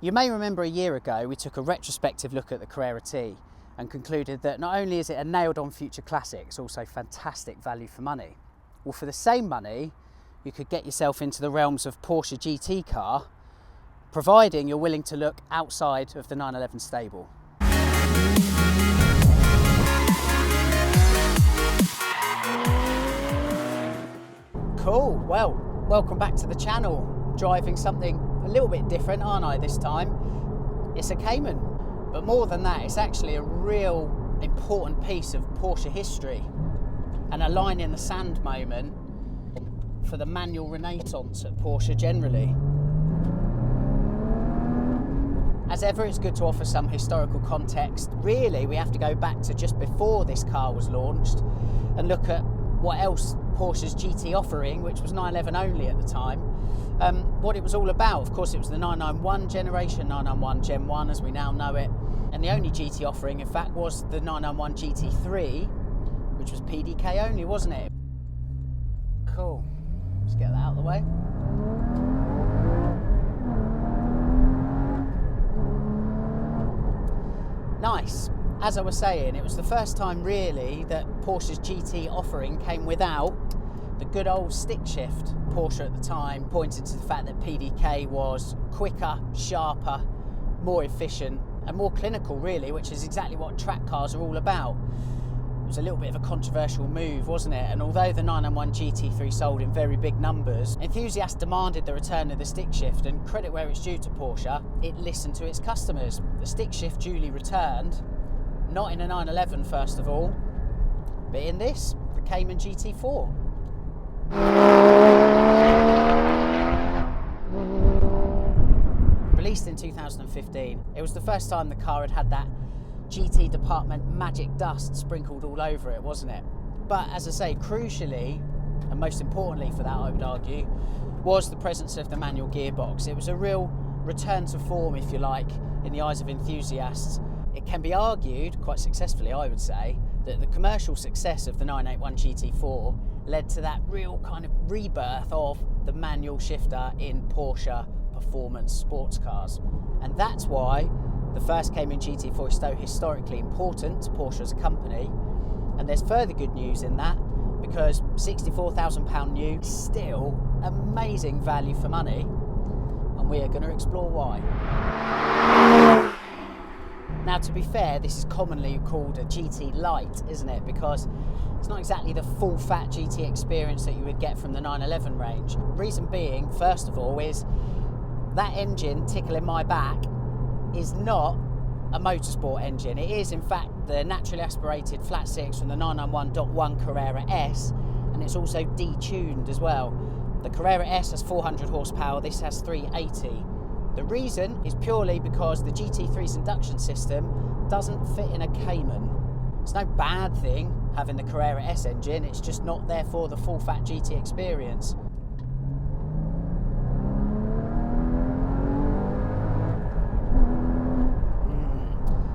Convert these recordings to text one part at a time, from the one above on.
You may remember a year ago we took a retrospective look at the Carrera T and concluded that not only is it a nailed-on future classic, it's also fantastic value for money. Well, for the same money, you could get yourself into the realms of Porsche GT car, providing you're willing to look outside of the 911 stable. Cool, well, welcome back to the channel. Driving something a little bit different, aren't I, this time? It's a Cayman, but more than that, it's actually a real important piece of Porsche history and a line in the sand moment for the manual renaissance at Porsche generally. As ever, it's good to offer some historical context. Really, we have to go back to just before this car was launched and look at what else Porsche's GT offering, which was 911 only at the time, what it was all about. Of course, it was the 991 generation, 991 Gen 1 as we now know it, and the only GT offering, in fact, was the 991 GT3, which was PDK only, wasn't it? Cool, let's get that out of the way. Nice. As I was saying, it was the first time really that Porsche's GT offering came without the good old stick shift. Porsche at the time pointed to the fact that PDK was quicker, sharper, more efficient and more clinical really, which is exactly what track cars are all about. It was a little bit of a controversial move, wasn't it? And although the 911 GT3 sold in very big numbers, enthusiasts demanded the return of the stick shift, and credit where it's due to Porsche, it listened to its customers. The stick shift duly returned, not in a 911 first of all, but in this, the Cayman GT4. Released in 2015, it was the first time the car had had that GT department magic dust sprinkled all over it, wasn't it? But as I say, crucially, and most importantly for that I would argue, was the presence of the manual gearbox. It was a real return to form, if you like, in the eyes of enthusiasts. It can be argued, quite successfully I would say, that the commercial success of the 981 GT4 led to that real kind of rebirth of the manual shifter in Porsche performance sports cars. And that's why the first Cayman GT4 is so historically important to Porsche as a company. And there's further good news in that, because £64,000 new is still amazing value for money, and we are going to explore why. Now, to be fair, this is commonly called a GT Lite, isn't it? Because it's not exactly the full fat GT experience that you would get from the 911 range. Reason being, first of all, is that engine tickling my back is not a motorsport engine. It is in fact the naturally aspirated flat six from the 991.1 Carrera S, and it's also detuned as well. The Carrera S has 400 horsepower, this has 380. The reason is purely because the GT3's induction system doesn't fit in a Cayman. It's no bad thing having the Carrera S engine, it's just not there for the full fat GT experience.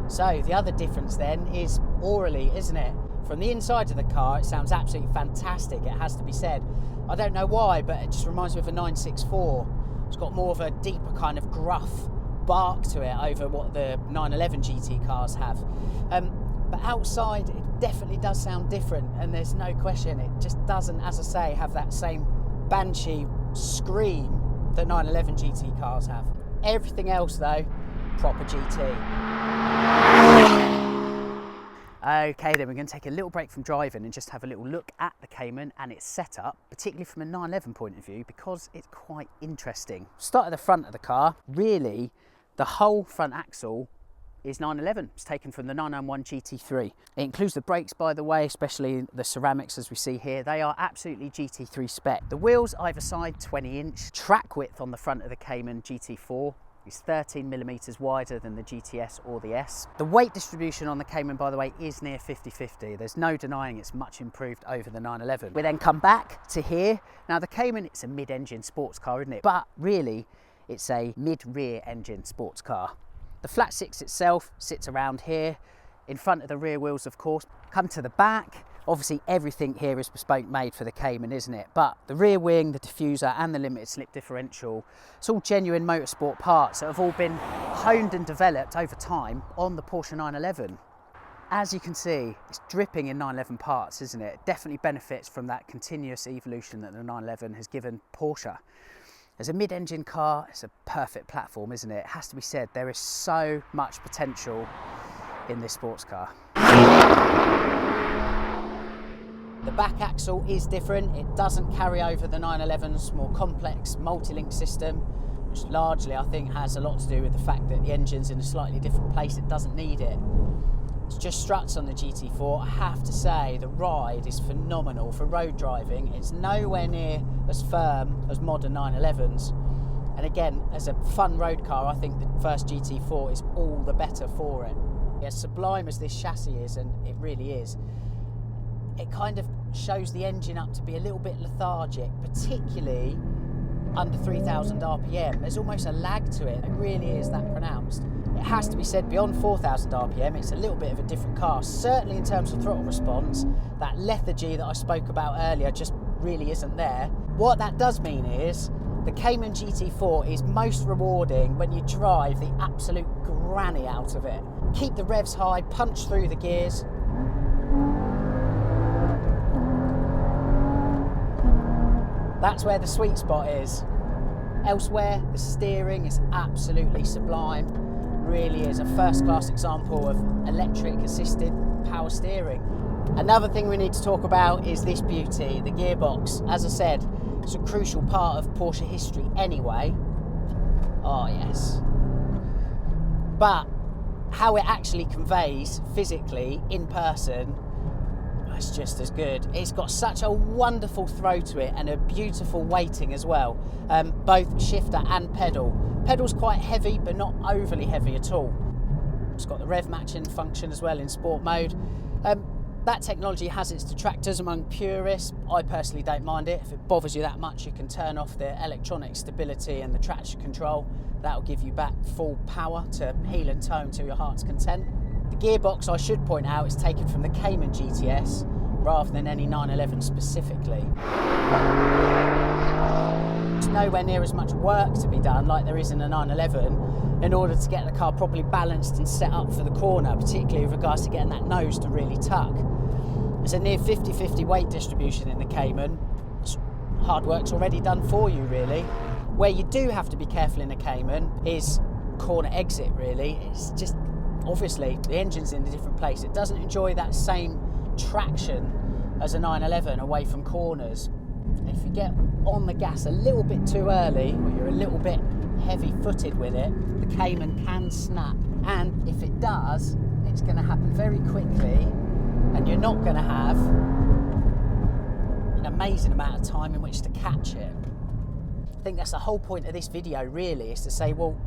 So the other difference then is orally, isn't it? From the inside of the car, it sounds absolutely fantastic, it has to be said. I don't know why, but it just reminds me of a 964. It's got more of a deeper kind of gruff bark to it over what the 911 GT cars have. But outside, it definitely does sound different, and there's no question, it just doesn't, as I say, have that same banshee scream that 911 GT cars have. Everything else though, proper GT. Okay then, we're going to take a little break from driving and just have a little look at the Cayman and its setup, particularly from a 911 point of view, because it's quite interesting. Start at the front of the car. Really, the whole front axle is 911. It's taken from the 991 GT3. It includes the brakes, by the way, especially the ceramics as we see here. They are absolutely GT3 spec. The wheels either side, 20-inch. Track width on the front of the Cayman GT4 is 13mm wider than the GTS or the S. The weight distribution on the Cayman, by the way, is near 50-50. There's no denying it's much improved over the 911. We then come back to here. Now the Cayman, it's a mid-engine sports car, isn't it? But really, it's a mid-rear engine sports car. The flat six itself sits around here, in front of the rear wheels, of course. Come to the back, Obviously everything here is bespoke made for the Cayman, isn't it? But the rear wing, the diffuser and the limited slip differential, it's all genuine motorsport parts that have all been honed and developed over time on the Porsche 911. As you can see, it's dripping in 911 parts, isn't it? It definitely benefits from that continuous evolution that the 911 has given Porsche. As a mid-engine car, it's a perfect platform, isn't it? It has to be said, there is so much potential in this sports car. The back axle is different. It doesn't carry over the 911's more complex multi-link system, which largely I think has a lot to do with the fact that the engine's in a slightly different place. It doesn't need it. It's just struts on the GT4. I have to say the ride is phenomenal for road driving. It's nowhere near as firm as modern 911s. And again, as a fun road car, I think the first GT4 is all the better for it. As sublime as this chassis is, and it really is, it kind of shows the engine up to be a little bit lethargic, particularly under 3,000 RPM. There's almost a lag to it. It really is that pronounced. It has to be said, beyond 4,000 RPM, it's a little bit of a different car. Certainly in terms of throttle response, that lethargy that I spoke about earlier just really isn't there. What that does mean is the Cayman GT4 is most rewarding when you drive the absolute granny out of it. Keep the revs high, punch through the gears. That's where the sweet spot is. Elsewhere, the steering is absolutely sublime. Really is a first-class example of electric-assisted power steering. Another thing we need to talk about is this beauty, the gearbox. As I said, it's a crucial part of Porsche history anyway. Oh yes. But how it actually conveys physically in person, it's just as good. It's got such a wonderful throw to it and a beautiful weighting as well. Both shifter and pedal. Pedal's quite heavy, but not overly heavy at all. It's got the rev matching function as well in sport mode. That technology has its detractors among purists. I personally don't mind it. If it bothers you that much, you can turn off the electronic stability and the traction control. That'll give you back full power to heel and toe to your heart's content. The gearbox, I should point out, is taken from the Cayman GTS rather than any 911 specifically. There's nowhere near as much work to be done like there is in a 911 in order to get the car properly balanced and set up for the corner, particularly with regards to getting that nose to really tuck. There's a near 50-50 weight distribution in the Cayman. Hard work's already done for you, really. Where you do have to be careful in a Cayman is corner exit, really. It's just, obviously, the engine's in a different place. It doesn't enjoy that same traction as a 911 away from corners. If you get on the gas a little bit too early, or you're a little bit heavy-footed with it, the Cayman can snap. And if it does, it's going to happen very quickly, and you're not going to have an amazing amount of time in which to catch it. I think that's the whole point of this video, really, is to say, well,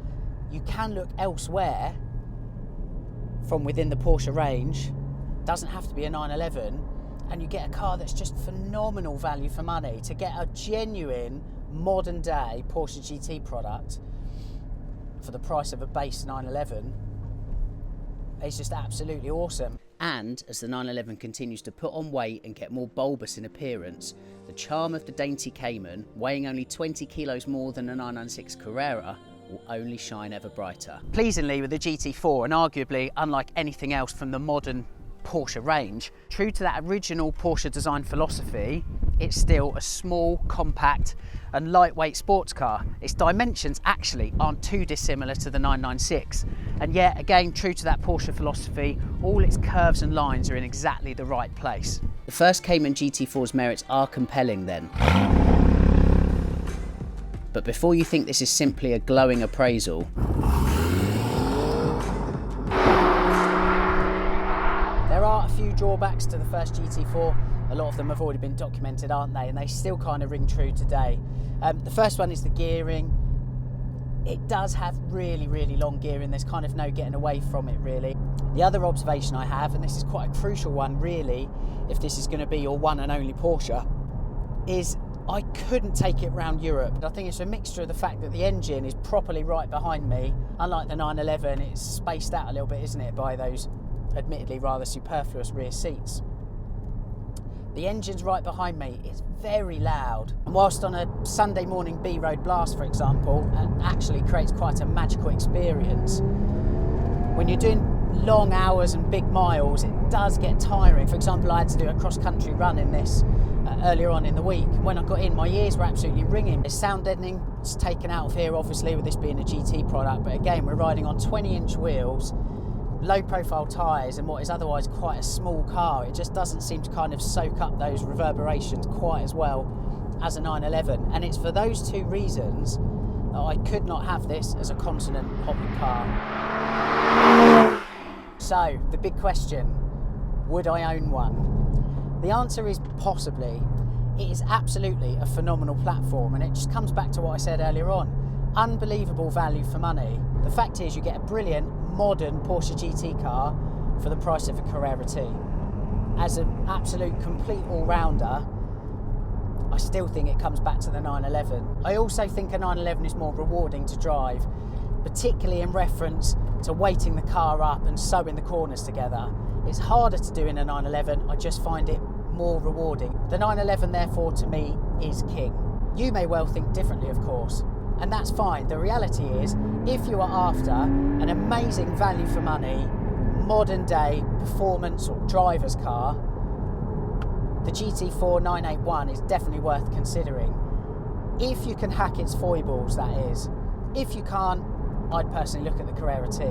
you can look elsewhere from within the Porsche range. It doesn't have to be a 911, and you get a car that's just phenomenal value for money. To get a genuine modern day Porsche GT product for the price of a base 911 is just absolutely awesome. And as the 911 continues to put on weight and get more bulbous in appearance, the charm of the dainty Cayman, weighing only 20 kilos more than the 996 Carrera, will only shine ever brighter. Pleasingly, with the GT4, and arguably unlike anything else from the modern Porsche range, true to that original Porsche design philosophy, it's still a small, compact and lightweight sports car. Its dimensions actually aren't too dissimilar to the 996, and yet again, true to that Porsche philosophy, all its curves and lines are in exactly the right place. The first Cayman GT4's merits are compelling then. But before you think this is simply a glowing appraisal, there are a few drawbacks to the first GT4. A lot of them have already been documented, aren't they? And they still kind of ring true today. The first one is the gearing. It does have really, really long gearing. There's kind of no getting away from it, really. The other observation I have, and this is quite a crucial one, really, if this is going to be your one and only Porsche, is I couldn't take it around Europe. I think it's a mixture of the fact that the engine is properly right behind me. Unlike the 911, it's spaced out a little bit, isn't it, by those admittedly rather superfluous rear seats. The engine's right behind me, it's very loud. And whilst on a Sunday morning B-road blast, for example, it actually creates quite a magical experience. When you're doing long hours and big miles, it does get tiring. For example, I had to do a cross-country run in this earlier on in the week. When I got in, my ears were absolutely ringing. The sound deadening is taken out of here, obviously, with this being a GT product, but again, we're riding on 20-inch wheels, low-profile tyres, and what is otherwise quite a small car. It just doesn't seem to kind of soak up those reverberations quite as well as a 911, and it's for those two reasons that I could not have this as a continent hopping car. So, the big question, would I own one? The answer is possibly. It is absolutely a phenomenal platform, and it just comes back to what I said earlier on. Unbelievable value for money. The fact is, you get a brilliant, modern Porsche GT car for the price of a Carrera T. As an absolute complete all-rounder, I still think it comes back to the 911. I also think a 911 is more rewarding to drive, particularly in reference to weighting the car up and sewing the corners together. It's harder to do in a 911, I just find it more rewarding. The 911, therefore, to me, is king. You may well think differently, of course, and that's fine. The reality is, if you are after an amazing value for money, modern day performance or driver's car, the GT4 981 is definitely worth considering. If you can hack its foibles, that is. If you can't, I'd personally look at the Carrera T.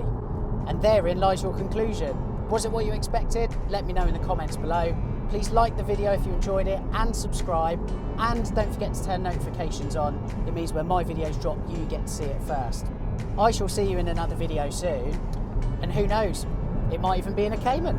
And therein lies your conclusion. Was it what you expected? Let me know in the comments below. Please like the video if you enjoyed it and subscribe, and don't forget to turn notifications on. It means when my videos drop, you get to see it first. I shall see you in another video soon, and who knows, it might even be in a Cayman.